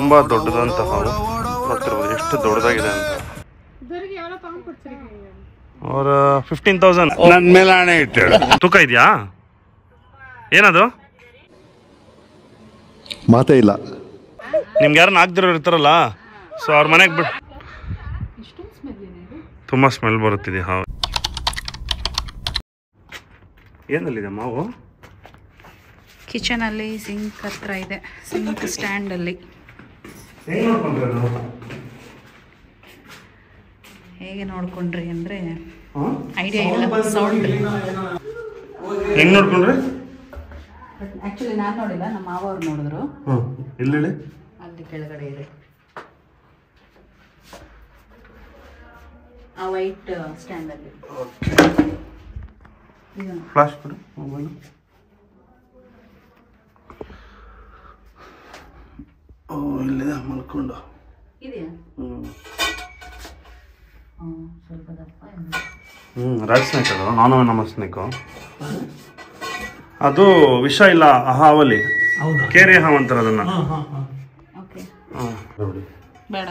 ತುಂಬ ದೊಡ್ಡದಂತ ಹಾವು ನೋಡ್ತಿರ್ಬೋದು ಎಷ್ಟು ದೊಡ್ಡದಾಗಿದೆ ಅಂತ. ಅವ್ರ 15,000 ನನ್ನ ಮೇಲೆ ಹಣೆ ಇಟ್ಟು ತೂಕ ಇದೆಯಾ? ಏನದು? ಮಾತೇ ಇಲ್ಲ. ನಿಮ್ಗೆ ಯಾರು ನಾಲ್ಕದಿರೋರು ಇರ್ತಾರಲ್ಲ, ಸೊ ಅವ್ರ ಮನೆಗೆ ಬಿಟ್ಟು ತುಂಬ ಸ್ಮೆಲ್ ಬರುತ್ತಿದೆ ಹಾವು. ಏನಲ್ಲಿದೆ ಮಾವು? ಕಿಚನಲ್ಲಿ ಸಿಂಕ್ ಹತ್ರ ಇದೆ, ಸಿಂಕ್ ಸ್ಟ್ಯಾಂಡಲ್ಲಿ. ಹೇಗೆ ನೋಡ್ಕೊಂಡ್ರಿ ಅಂದರೆ ಐಡಿಯಾ ಇಲ್ಲ. ಸೌಂಡ್ ಹೆಂಗೆ ನೋಡ್ಕೊಂಡ್ರಿ? ಆ್ಯಕ್ಚುಲಿ ನಾನು ನೋಡಿಲ್ಲ, ನಮ್ಮ ಮಾವ ಅವ್ರು ನೋಡಿದ್ರು. ಇಲ್ಲಿ ಅಲ್ಲಿ ಕೆಳಗಡೆ ಇದೆ ಆ ವೈಟ್ ಸ್ಟ್ಯಾಂಡಲ್ಲಿ. ಫ್ಲಾಶ್ ಕೊಡು ಮೊಬೈಲು. ಓ ಇಲ್ಲಿದೆ ಮಲ್ಕೊಂಡು ಇದೆಯಾ? ಸ್ವಲ್ಪ ದಪ್ಪ. ರಾಜ್ ಸ್ನೇಕ್ ಅದು, ನಾನು ನಮ್ಮ ಸ್ನೇಕು. ಅದು ವಿಷ ಇಲ್ಲ ಆ ಹಾವಲ್ಲಿ, ಕೇರಿ ಹಾವು ಅಂತಾರೆ ಅದನ್ನ. ಓಕೆ ನೋಡಿ ಬೇಡ.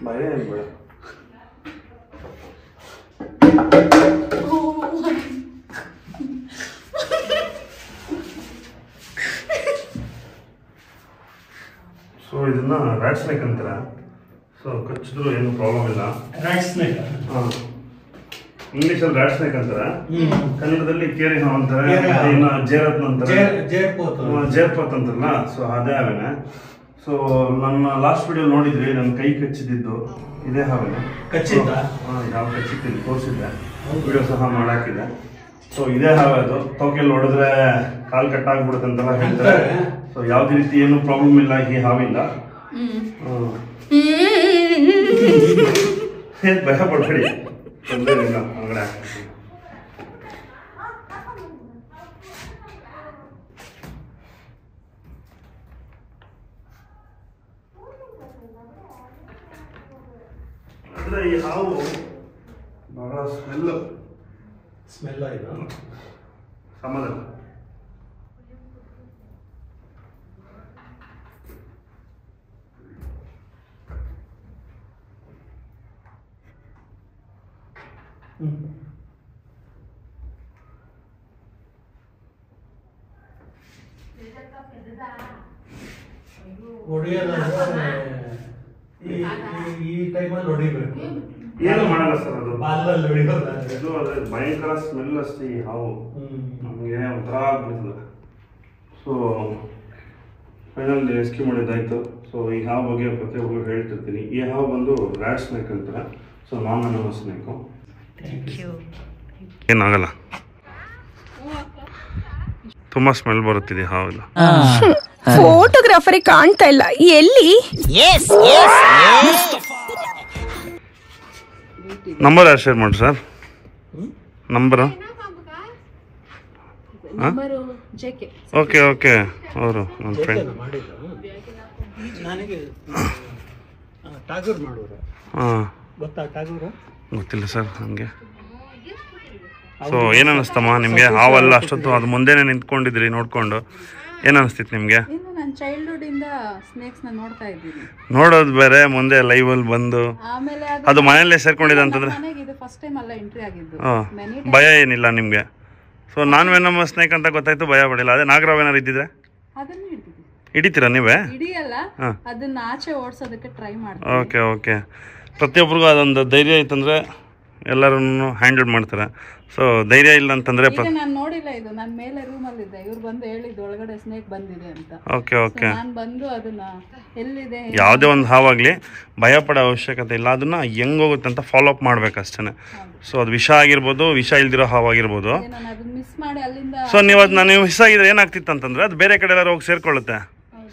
ಭಯ ಏನು ಬೇಡ. ಸೊ ಇದನ್ನ ರ್ಯಾಟ್ ಸ್ನೇಕ್ ಅಂತಾರೆ. ಸೊ ಕಚ್ಚಿದ್ರು ಏನು ಪ್ರಾಬ್ಲಮ್ ಇಲ್ಲ. ಇಂಗ್ಲೀಷಲ್ಲಿ ರ್ಯಾಟ್ ಸ್ನೇಕ್ ಅಂತಾರೆ, ಕನ್ನಡದಲ್ಲಿ ಕೇರಿ ಹಾವು ಅಂತಾರೆ, ಇನ್ನು ಜೇರತ್ನ ಅಂತಾರೆ, ಜೇರ್ಪತ್ ಅಂತಾರಲ್ಲ. ಸೊ ಅದೇ ಹಾವೇನೆ. ಸೊ ನನ್ನ ಲಾಸ್ಟ್ ವಿಡಿಯೋ ನೋಡಿದ್ರಿ, ನನ್ನ ಕೈ ಕಚ್ಚಿದ್ದು ಇದೇ ಹಾವೇನೆ. ಯಾವ ಕಚ್ಚಿದ್ದೀನಿ ತೋರಿಸಿದ್ದೆ, ವಿಡಿಯೋ ಸಹ ಮಾಡಾಕಿದೆ. ಸೊ ಇದೇ ಹಾವೆ ಅದು. ತೋಕೆಲ್ಲಿ ಹೊಡೆದ್ರೆ ಕಾಲು ಕಟ್ಟಾಗ್ಬಿಡುತ್ತೆ ಅಂತೆಲ್ಲ ಹೇಳ್ತಾರೆ. ಸೊ ಯಾವುದೇ ರೀತಿ ಏನು ಪ್ರಾಬ್ಲಮ್ ಇಲ್ಲ ಈ ಹಾವಿಂದ. ಭಯ ಪಡ್ಬೇಡಿ, ತೊಂದರೆ ಇಲ್ಲ. ಹೊರಗಡೆ ಹಾಕ್ತೀನಿ. ಅಂದ್ರೆ ಈ ಹಾವು ಬಹಳ ಸ್ಮೆಲ್ ಆಯಿತು ಸಮಾಧಾನ. ಈ ಟೈಮಲ್ಲಿ ಹೊಡಿಬೇಕು. ಏನು ಮಾಡಲ್ಲ ಸರ್, ಅದು ಬಾಲಲ್ಲಿ ಹೊಡಿಯೋದು. ಅದೇ ಭಯಂಕರ ಸ್ಮೆಲ್ ಅಷ್ಟೇ ಈ ಹಾವು. ನಮಗೆ ಒಂಥರ ಆಗ್ಬಿಡ್ತದೆ. ಸೊ ಫೈನಲ್ ರೆಸ್ಕ್ಯೂ ಮಾಡಿದ್ದಾಯ್ತು. ಸೊ ಈ ಹಾವು ಬಗ್ಗೆ ಪ್ರತಿಯೊಬ್ಬರು ಹೇಳ್ತಿರ್ತೀನಿ. ಈ ಹಾವು ಬಂದು ರ್ಯಾಟ್ ಸ್ನೇಕ್ ಅಂತಾರೆ. ಸೊ ನಾನು ನಮ್ಮ ಸ್ನೇಕು ಏನಾಗಲ್ಲ, ತುಂಬಾ ಸ್ಮೆಲ್ ಬರುತ್ತಿದೆ ಹಾವೆಲ್ಲ. ಫೋಟೋಗ್ರಾಫರಿಗೆ ಕಾಣ್ತಾ ಇಲ್ಲ ಎಲ್ಲಿ? ನಂಬರ್ ಯಾರು ಶೇರ್ ಮಾಡಿ ಸರ್? ನಂಬರು? ಓಕೆ ಓಕೆ, ಅವರು ನನ್ನ ಫ್ರೆಂಡ್. ಹಾಂ ಗೊತ್ತಿಲ್ಲ ಸರ್ ನನಗೆ. ಸೊ ಏನು ಅನ್ನಿಸ್ತಮ್ಮ ನಿಮಗೆ ಹಾವಲ್ಲ? ಅಷ್ಟೊತ್ತು ಅದು ಮುಂದೆನೇ ನಿಂತ್ಕೊಂಡಿದ್ರಿ ನೋಡ್ಕೊಂಡು, ಏನು ಅನಿಸ್ತಿತ್ತು ನಿಮಗೆ? ನಾನು ಚೈಲ್ಡ್ಹುಡ್ ಇಂದ ಸ್ನೇಕ್ಸ್ ನ ನೋಡ್ತಾ ಇದ್ದೀನಿ. ನೋಡೋದು ಬೇರೆ, ಮುಂದೆ ಲೈವ್ ಅಲ್ಲಿ ಬಂದು ಆಮೇಲೆ ಅದು ಮನೆಯಲ್ಲೇ ಸೇರ್ಕೊಂಡಿದೆ ಅಂತಂದ್ರೆ ಇದು ಫಸ್ಟ್ ಟೈಮ್ ಅಲ್ಲ ಎಂಟ್ರಿ ಆಗಿದ್ದು. ಭಯ ಏನಿಲ್ಲ ನಿಮಗೆ? ಸೊ ನಾನು ವೆನಮ್ ಸ್ನೇಕ್ ಅಂತ ಗೊತ್ತಾಯ್ತು, ಭಯ ಪಡಿಲ್ಲ. ಅದೇ ನಾಗರಾವ್ ಏನಾರು ಇದ್ದಿದ್ರೆ ಅದನ್ನು ಹಿಡಿದಿದ್ದೆ. ಹಿಡಿತೀರಾ ನೀವೇ? ಹಿಡಿಯಲ್ಲ, ಅದನ್ನ ಆಚೆ ಓಡಿಸೋದಕ್ಕೆ ಟ್ರೈ ಮಾಡ್ತೀನಿ. Okay okay. ಪ್ರತಿಯೊಬ್ಬರಿಗೂ ಅದೊಂದು ಧೈರ್ಯ ಐತಂದ್ರೆ ಎಲ್ಲರನ್ನು ಹ್ಯಾಂಡಲ್ ಮಾಡ್ತಾರೆ. ಸೊ ಧೈರ್ಯ ಇಲ್ಲ ಅಂತಂದ್ರೆ ನಾನು ನೋಡಿಲ್ಲ ಇದು, ನಾನು ಮೇಲೆ ರೂಮಲ್ಲಿ ಇದ್ದೆ, ಇವ್ರು ಬಂದು ಹೇಳಿದ್ದು ಒಳಗಡೆ ಸ್ನೇಕ್ ಬಂದಿದೆ ಅಂತ. Okay okay. ನಾನು ಬಂದು ಅದನ್ನ ಎಲ್ಲಿದೆ, ಯಾವುದೇ ಒಂದು ಹಾವಾಗಲಿ ಭಯ ಪಡೋ ಅವಶ್ಯಕತೆ ಇಲ್ಲ. ಅದನ್ನ ಹೆಂಗ್ ಹೋಗುತ್ತೆ ಅಂತ ಫಾಲೋ ಅಪ್ ಮಾಡ್ಬೇಕಷ್ಟೇ. ಸೊ ಅದು ವಿಷ ಆಗಿರ್ಬೋದು, ವಿಷ ಇಲ್ದಿರೋ ಹಾವಾಗಿರ್ಬೋದು. ಸೊ ನೀವು ಅದನ್ನ ನೀವು ವಿಷ ಆಗಿದ್ರೆ ಏನಾಗ್ತಿತ್ತು ಅಂತಂದ್ರೆ ಅದು ಬೇರೆ ಕಡೆ ಎಲ್ಲರೂ ಹೋಗಿ ಸೇರ್ಕೊಳ್ಳುತ್ತೆ.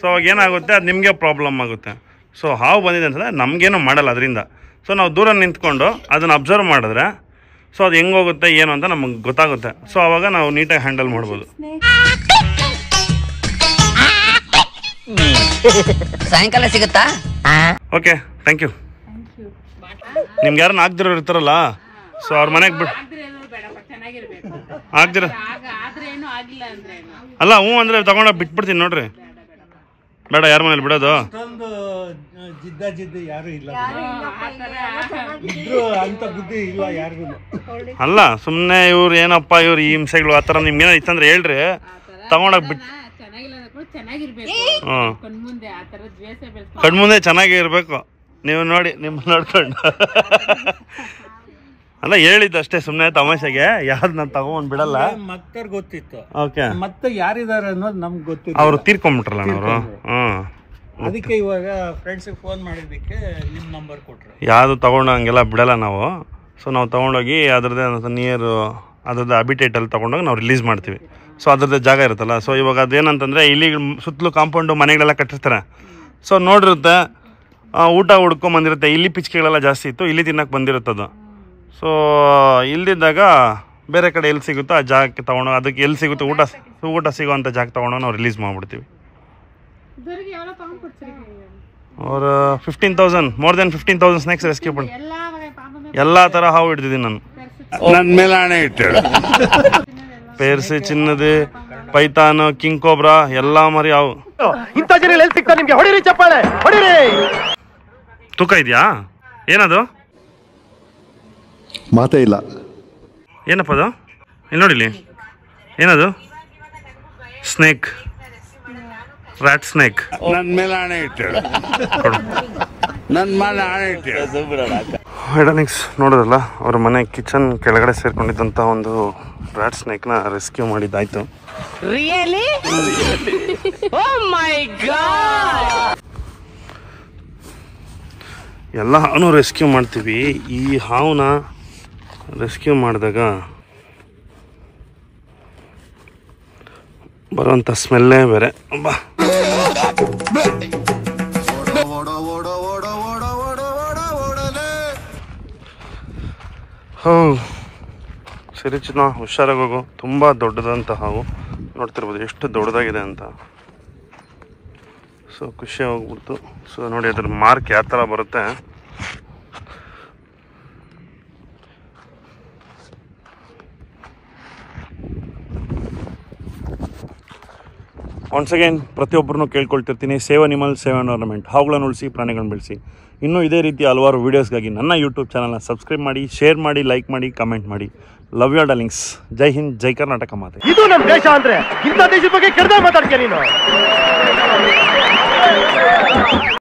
ಸೊ ಅವಾಗ ಏನಾಗುತ್ತೆ, ಅದು ನಿಮಗೆ ಪ್ರಾಬ್ಲಮ್ ಆಗುತ್ತೆ. ಸೊ ಹಾವು ಬಂದಿದೆ ಅಂತಂದರೆ ನಮಗೇನು ಮಾಡಲ್ಲ ಅದರಿಂದ. ಸೊ ನಾವು ದೂರ ನಿಂತ್ಕೊಂಡು ಅದನ್ನು ಅಬ್ಸರ್ವ್ ಮಾಡಿದ್ರೆ ಸೊ ಅದು ಹೆಂಗೆ ಹೋಗುತ್ತೆ ಏನು ಅಂತ ನಮಗೆ ಗೊತ್ತಾಗುತ್ತೆ. ಸೊ ಆವಾಗ ನಾವು ನೀಟಾಗಿ ಹ್ಯಾಂಡಲ್ ಮಾಡ್ಬೋದು. ಸಾಯಂಕಾಲ ಸಿಗುತ್ತಾ? Okay, thank you. ನಿಮ್ಗೆ ಯಾರನ್ನ ಆಗ್ದಿರೋರು ಇರ್ತಾರಲ್ಲ, ಸೊ ಅವ್ರ ಮನೆಗೆ ಬಿಟ್ಟು ಆಗ್ದಿರ ಅಲ್ಲ ಹ್ಞೂ ಅಂದರೆ ತಗೊಂಡೋಗಿ ಬಿಟ್ಬಿಡ್ತೀನಿ ನೋಡ್ರಿ. ಬೇಡ, ಯಾರ ಮನೇಲಿ ಬಿಡೋದು? ಜಿದ್ದ ಯಾರು ಇಲ್ಲ, ಇದ್ರು ಅಂತ ಬುದ್ಧಿ ಇಲ್ಲ ಯಾರಿಗೂ. ಅಲ್ಲ ಸುಮ್ಮನೆ ಇವ್ರು ಏನಪ್ಪ ಇವ್ರು ಈ ಹಿಂಸೆಗಳು ಆ ಥರ ನಿಮ್ಗೇನೋ ಇತ್ತಂದ್ರೆ ಹೇಳ್ರಿ, ತಗೊಂಡೋಗಿ ಬಿಟ್ಟು. ಹ್ಞೂ, ಕಣ್ಮುಂದೆ ಚೆನ್ನಾಗಿ ಇರಬೇಕು. ನೀವು ನೋಡಿ ನಿಮ್ಮ ನೋಡ್ಕೊಂಡು ಅಲ್ಲ ಹೇಳಿದ್ದು ಅಷ್ಟೇ, ಸುಮ್ಮನೆ ತಮಾಷೆಗೆ. ಯಾವ್ದು ನಾನು ತಗೊಂಡ್ ಬಿಡಲ್ಲ. ಮಕ್ಕರ್ ಗೊತ್ತಿತ್ತು, ಓಕೆ, ಮತ್ತೆ ಯಾರಿದ್ದಾರೆ ಅನ್ನೋದು ನಮ್ಗೆ ಗೊತ್ತಿಲ್ಲ. ಅವ್ರು ತೀರ್ಕೊಂಡ್ಬಿಟ್ರಲ್ಲ ಅವರು. ಹ್ಮ್, ಅದಕ್ಕೆ ಇವಾಗ ಫ್ರೆಂಡ್ಸಿಗೆ ಫೋನ್ ಮಾಡಿದ್ದಕ್ಕೆ ನಿಮ್ಮ ನಂಬರ್ ಕೊಟ್ರು. ಯಾವುದು ತಗೊಂಡು ಹಂಗೆಲ್ಲ ಬಿಡಲ್ಲ ನಾವು. ಸೊ ನಾವು ತೊಗೊಂಡೋಗಿ ಅದ್ರದ್ದೇ ನಿಯರ್ ಅದ್ರದ್ದು ಅಬಿಟೇಟಲ್ಲಿ ತೊಗೊಂಡೋಗಿ ನಾವು ರಿಲೀಸ್ ಮಾಡ್ತೀವಿ. ಸೊ ಅದ್ರದ್ದು ಜಾಗ ಇರುತ್ತಲ್ಲ. ಸೊ ಇವಾಗ ಅದೇನಂತಂದರೆ ಇಲ್ಲಿ ಸುತ್ತಲೂ ಕಾಂಪೌಂಡು ಮನೆಗಳೆಲ್ಲ ಕಟ್ಟಿರ್ತಾರೆ. ಸೊ ನೋಡಿರುತ್ತೆ, ಊಟ ಹುಡ್ಕೊಂಬಂದಿರುತ್ತೆ. ಇಲ್ಲಿ ಪಿಚ್ಕೆಗಳೆಲ್ಲ ಜಾಸ್ತಿ ಇತ್ತು, ಇಲ್ಲಿ ತಿನ್ನಕ್ಕೆ ಬಂದಿರುತ್ತದು. ಸೊ ಇಲ್ದಿದ್ದಾಗ ಬೇರೆ ಕಡೆ ಎಲ್ಲಿ ಸಿಗುತ್ತೋ ಆ ಜಾಗಕ್ಕೆ ತೊಗೊಂಡು, ಅದಕ್ಕೆ ಎಲ್ಲಿ ಸಿಗುತ್ತೋ ಊಟ ಸಿಗೋವಂಥ ಜಾಗ ತೊಗೊಂಡು ನಾವು ರಿಲೀಸ್ ಮಾಡಿಬಿಡ್ತೀವಿ. ಅವ್ರು 15,000 ಮೋರ್ ದೆನ್ 15,000 ಸ್ನ್ಯಾಕ್ಸ್ ರೆಸ್ಕ್ಯೂ ಮಾಡಿ ಎಲ್ಲ ಥರ ಹಾವು ಹಿಡ್ದಿದ್ದೀನಿ ನಾನು. ನನ್ನ ಮೇಲೆ ಹಣೆ ಇಟ್ಟು ಪೇರ್ಸಿ, ಚಿನ್ನದು, ಪೈತಾನು, ಕಿಂಗ್ ಕೋಬ್ರಾ ಎಲ್ಲ ಮರಿ ಹಾವು. ಇಂಥ ಜನ ಎಲ್ಲಿ ಸಿಗ್ತಾರೆ ನಿಮ್ಗೆ? ಹೊಡಿರಿ ಚಪ್ಪಾಳೆ, ಹೊಡಿರಿ. ತೂಕ ಇದೆಯಾ? ಏನದು? ಮಾತೇ ಇಲ್ಲ. ಏನಪ್ಪ ಅದು? ಇಲ್ಲಿ ನೋಡಿಲಿ, ಏನದು? Snake, rat snake. ನನ್ನ ಮೇಲೆ ಹಣೆ ಇಟ್ಟು ನನ್ನ ಮೇಲೆ ಹಣೆ ಇಟ್ಟು ಹೈಡಾನಿಕ್ಸ್ ನೋಡೋದಲ್ಲ, ಅವ್ರ ಮನೆ ಕಿಚನ್ ಕೆಳಗಡೆ ಸೇರ್ಕೊಂಡಿದ್ದಂಥ ಒಂದು ರ್ಯಾಟ್ ಸ್ನೇಕ್ನ ರೆಸ್ಕ್ಯೂ ಮಾಡಿದ್ದಾಯ್ತು. ಎಲ್ಲ ಹಾವು ರೆಸ್ಕ್ಯೂ ಮಾಡ್ತೀವಿ. ಈ ಹಾವನ್ನ ರೆಸ್ಕ್ಯೂ ಮಾಡಿದಾಗ ಬರುವಂಥ ಸ್ಮೆಲ್ಲೇ ಬೇರೆ. ಬಾ, ಹೋ ಸರಿ ಚಿನ್ನ, ಹುಷಾರಾಗಿ ಹೋಗು. ತುಂಬ ದೊಡ್ಡದಂತ ಹಾವು, ನೋಡ್ತಿರ್ಬೋದು ಎಷ್ಟು ದೊಡ್ಡದಾಗಿದೆ ಅಂತ. ಸೊ ಖುಷಿ ಹೋಗ್ಬಿಡ್ತು. ಸೊ ನೋಡಿ ಅದ್ರ ಮಾರ್ಕ್ ಯಾವ ಥರ ಬರುತ್ತೆ. ಒನ್ಸ್ ಅಗೇನ್ ಪ್ರತಿಯೊಬ್ಬರನ್ನು ಕೇಳ್ಕೊಳ್ತಿರ್ತೀನಿ, ಸೇವ್ ಅನಿಮಲ್, ಸೇವ್ ಎನ್ವೈರನ್ಮೆಂಟ್. ಹಾವುಗಳನ್ನು ಉಳಿಸಿ, ಪ್ರಾಣಿಗಳನ್ನು ಬೆಳೆಸಿ. ಇನ್ನೂ ಇದೇ ರೀತಿಯ ಹಲವಾರು ವೀಡಿಯೋಸ್ಗಾಗಿ ನನ್ನ ಯೂಟ್ಯೂಬ್ ಚಾನಲ್ನ ಸಬ್ಸ್ಕ್ರೈಬ್ ಮಾಡಿ, ಶೇರ್ ಮಾಡಿ, ಲೈಕ್ ಮಾಡಿ, ಕಮೆಂಟ್ ಮಾಡಿ. Love you darlings. Jai Hind, Jai Karnataka Mathe. ಇದು ನಮ್ಮ ದೇಶ ಅಂದ್ರೆ ಇಂಥ ದೇಶದ ಬಗ್ಗೆ ಕೆಡ್ದ ಮಾತಾಡ್ತೀಯ ನೀನು.